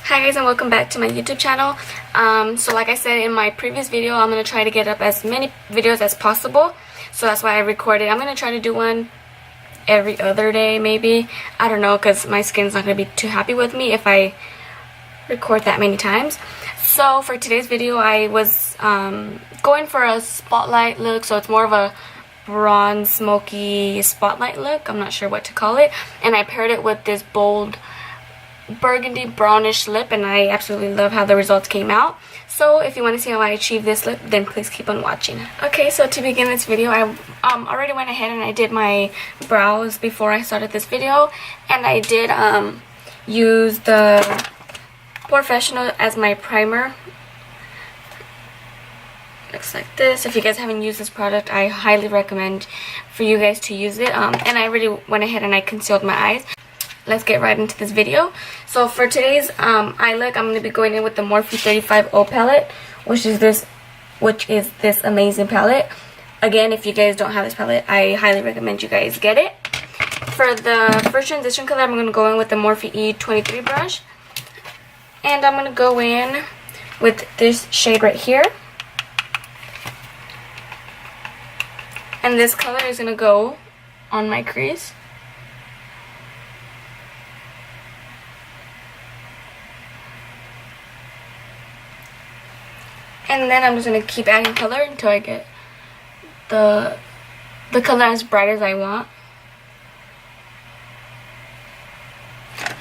Hi guys, and welcome back to my YouTube channel. So like I said in my previous video, I'm going to try to get up as many videos as possible. So that's why I recorded. I'm going to try to do one every other day maybe. I don't know, because my skin's not going to be too happy with me if I record that many times. So for today's video, I was going for a spotlight look. So it's more of a bronze smoky spotlight look. I'm not sure what to call it. And I paired it with this bold burgundy brownish lip, and I absolutely love how the results came out. So if you want to see how I achieve this look, then please keep on watching. Okay, so to begin this video, I already went ahead and I did my brows before I started this video, and I did use the Professional as my primer. Looks like this. If you guys haven't used this product, I highly recommend for you guys to use it. And I already went ahead and I concealed my eyes. Let's get right into this video. So for today's eye look, I'm going to be going in with the Morphe 35O palette, which is this amazing palette. Again, if you guys don't have this palette, I highly recommend you guys get it. For the first transition color, I'm going to go in with the Morphe E23 brush. And I'm going to go in with this shade right here. And this color is going to go on my crease. And then I'm just going to keep adding color until I get the color as bright as I want.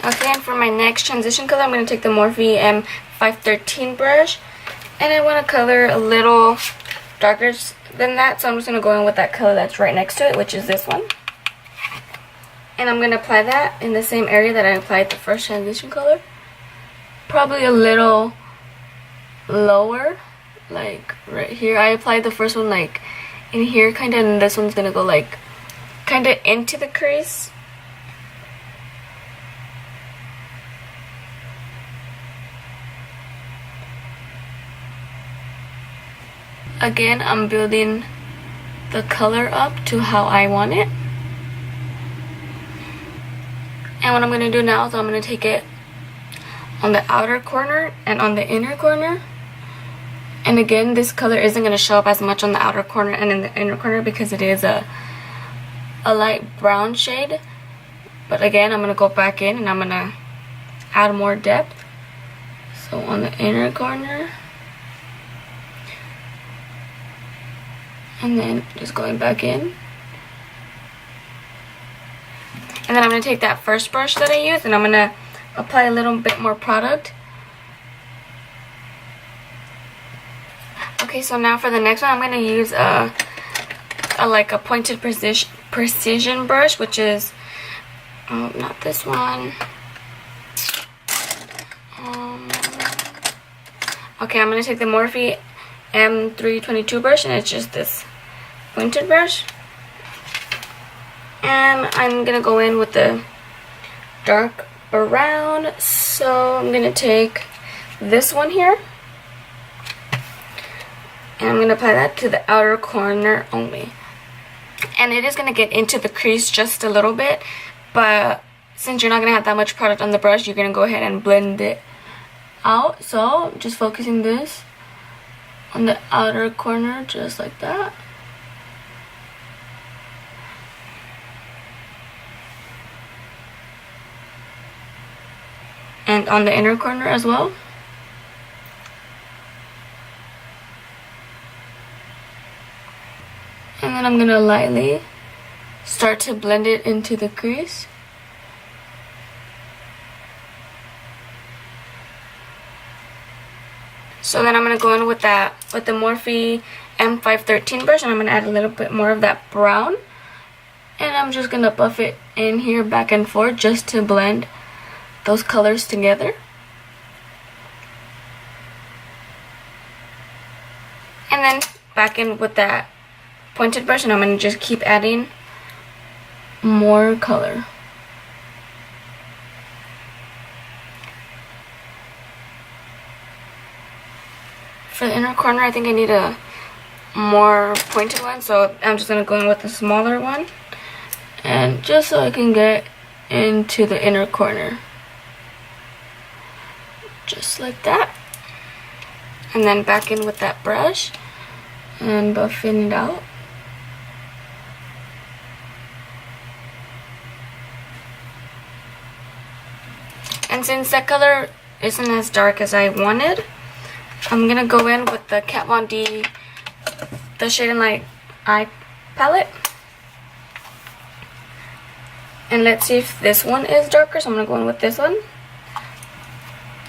Okay, and for my next transition color, I'm going to take the Morphe M513 brush. And I want to color a little darker than that, so I'm just going to go in with that color that's right next to it, which is this one. And I'm going to apply that in the same area that I applied the first transition color. Probably a little lower. Like right here. I applied the first one like in here kind of, and this one's gonna go like kind of into the crease. Again, I'm building the color up to how I want it. And what I'm gonna do now is I'm gonna take it on the outer corner and on the inner corner. And again, this color isn't going to show up as much on the outer corner and in the inner corner because it is a light brown shade. But again, I'm going to go back in and I'm going to add more depth. So on the inner corner. And then just going back in. And then I'm going to take that first brush that I used and I'm going to apply a little bit more product. Okay, so now for the next one, I'm going to use a pointed precision brush, which is, not this one. Okay, I'm going to take the Morphe M322 brush, and it's just this pointed brush. And I'm going to go in with the dark brown, so I'm going to take this one here. And I'm going to apply that to the outer corner only. And it is going to get into the crease just a little bit. But since you're not going to have that much product on the brush, you're going to go ahead and blend it out. So just focusing this on the outer corner just like that. And on the inner corner as well. And then I'm going to lightly start to blend it into the crease. So then I'm going to go in with the Morphe M513 brush, and I'm going to add a little bit more of that brown. And I'm just going to buff it in here back and forth just to blend those colors together. And then back in with that pointed brush, and I'm going to just keep adding more color. For the inner corner, I think I need a more pointed one, so I'm just going to go in with a smaller one, and just so I can get into the inner corner. just like that. And then back in with that brush and buffing it out. And since that color isn't as dark as I wanted, I'm gonna go in with the Kat Von D, the Shade and Light Eye Palette. And let's see if this one is darker, so I'm gonna go in with this one.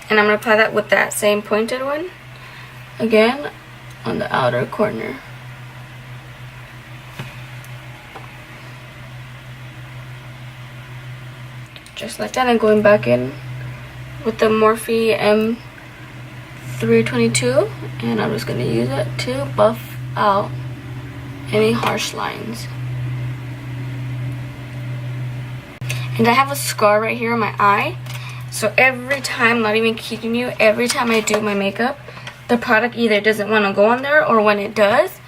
And I'm gonna apply that with that same pointed one. Again, on the outer corner. Just like that, and going back in with the Morphe M322, and I'm just gonna use it to buff out any harsh lines. And I have a scar right here on my eye, so every time, not even kidding you, every time I do my makeup, the product either doesn't want to go on there, or when it does,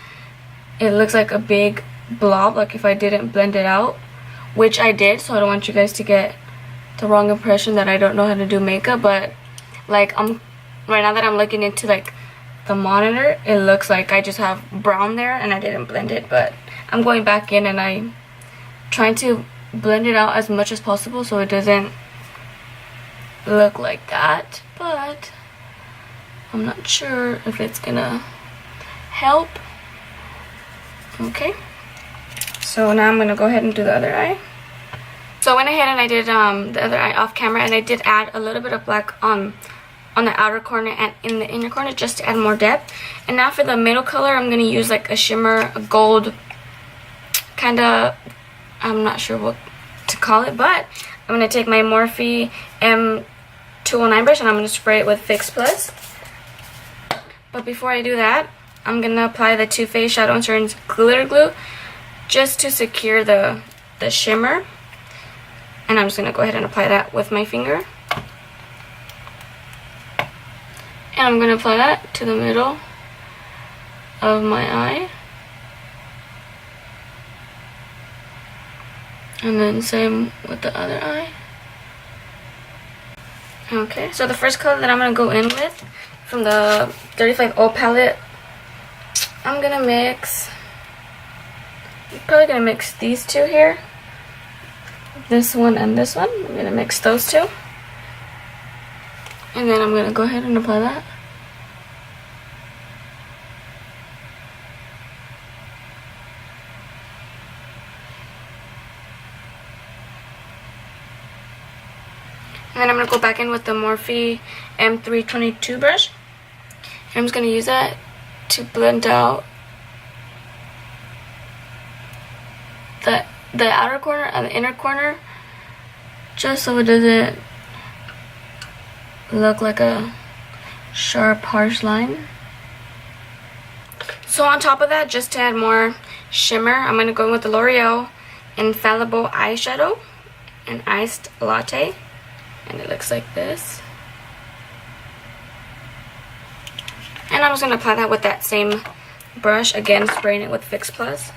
it looks like a big blob, like if I didn't blend it out, which I did, so I don't want you guys to get the wrong impression that I don't know how to do makeup. But like, right now that I'm looking into like the monitor, it looks like I just have brown there and I didn't blend it. But I'm going back in and I'm trying to blend it out as much as possible so it doesn't look like that. But I'm not sure if it's gonna help. Okay, so now I'm gonna go ahead and do the other eye. So I went ahead and I did the other eye off camera, and I did add a little bit of black on the outer corner and in the inner corner just to add more depth. And now for the middle color, I'm gonna use like a shimmer, a gold kind of, I'm not sure what to call it, but I'm gonna take my Morphe M209 brush and I'm gonna spray it with Fix Plus. But before I do that, I'm gonna apply the Too Faced Shadow Insurance Glitter Glue just to secure the shimmer. And I'm just going to go ahead and apply that with my finger. And I'm going to apply that to the middle of my eye. And then same with the other eye. Okay, so the first color that I'm going to go in with from the 35O palette, I'm going to mix, I'm probably going to mix these two here. This one and this one. I'm going to mix those two. And then I'm going to go ahead and apply that. And then I'm going to go back in with the Morphe M322 brush. And I'm just going to use that to blend out the outer corner and the inner corner, just so it doesn't look like a sharp, harsh line. So on top of that, just to add more shimmer, I'm going to go in with the L'Oreal Infallible eyeshadow and Iced Latte, and it looks like this. And I'm just going to apply that with that same brush, again spraying it with Fix Plus.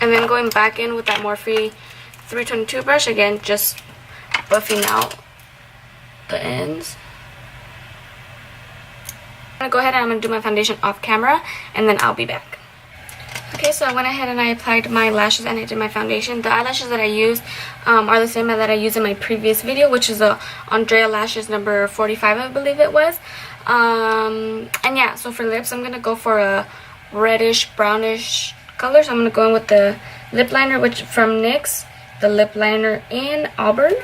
And then going back in with that Morphe 322 brush, again, just buffing out the ends. I'm going to go ahead and I'm going to do my foundation off camera, and then I'll be back. Okay, so I went ahead and I applied my lashes and I did my foundation. The eyelashes that I used are the same that I used in my previous video, which is a Andrea Lashes number 45, I believe it was. And yeah, so for lips, I'm going to go for a reddish, brownish color. So I'm going to go in with the lip liner, which from NYX, the lip liner in Auburn.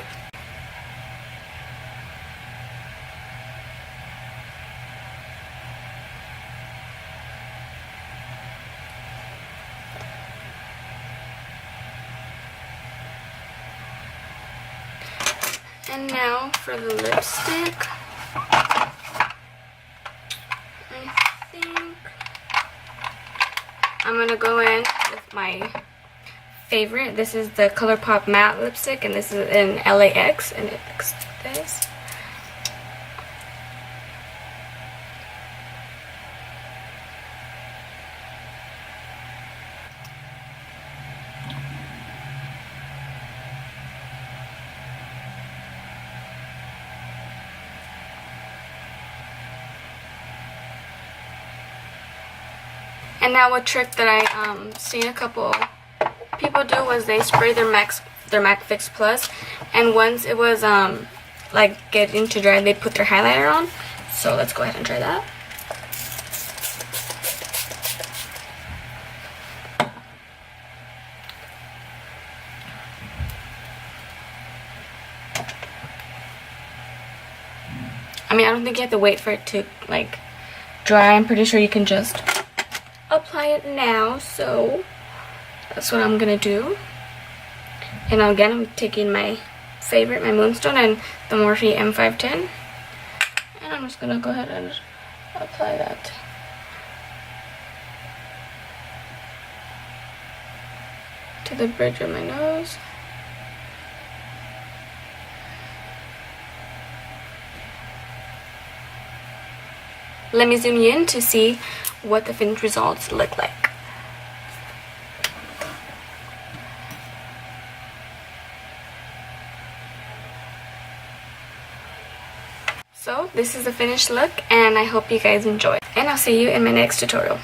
And now for the lipstick, I think I'm going to go in with my favorite. This is the ColourPop matte lipstick, and this is in LAX, and it looks like this. And now a trick that I seen a couple people do was they spray their MAC Fix Plus, and once it was like getting to dry, they put their highlighter on. So let's go ahead and try that. I mean, I don't think you have to wait for it to like dry. I'm pretty sure you can just apply it now, so that's what I'm gonna do. And again, I'm taking my favorite, my Moonstone, and the Morphe M510, and I'm just gonna go ahead and apply that. To the bridge of my nose. Let me zoom you in to see what the finished results look like. So this is the finished look, and I hope you guys enjoy. And I'll see you in my next tutorial.